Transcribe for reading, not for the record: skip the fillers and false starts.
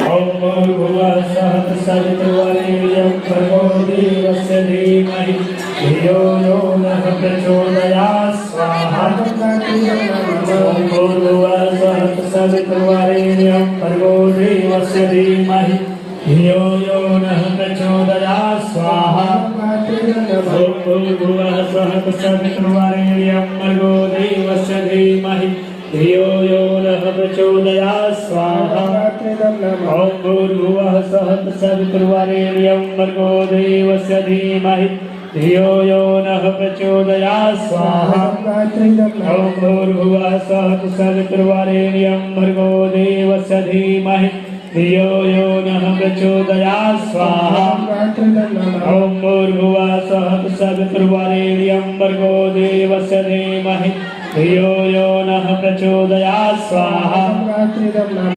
ओम भूर्भुवः स्वः तत्सवितुर्वरेण्यं भर्गो देवस्य धीमहि धियो यो नः प्रचोदयात् स्वाहा। ओम भूर्भुवः स्वः तत्सवितुर्वरेण्यं भर्गो देवस्य धीमहि धियो यो नः प्रचोदयात् स्वाहा। ओम भूर्भुवः स्वः तत्सवितुर्वरेण्यं भर्गो देवस्य धीमहि धियो यो नः प्रचोदयात् स्वाहा। ओम भूर्भुवः स्वः तत्सवितुर्वरेण्यं भर्गो देवस्य धीमहि धियो यो नः प्रचोदयात् स्वाहा। ओम भूर्भुवः स्वः तत्सवितुर्वरेण्यं भर्गो देवस्य धीमहि धियो यो नः प्रचोदयात् स्वाहा। ओम भूर्भुवः स्वः तत्सवितुर्वरेण्यं भर्गो देवस्य धीमहि धियो यो नः प्रचोदयात् स्वाहा।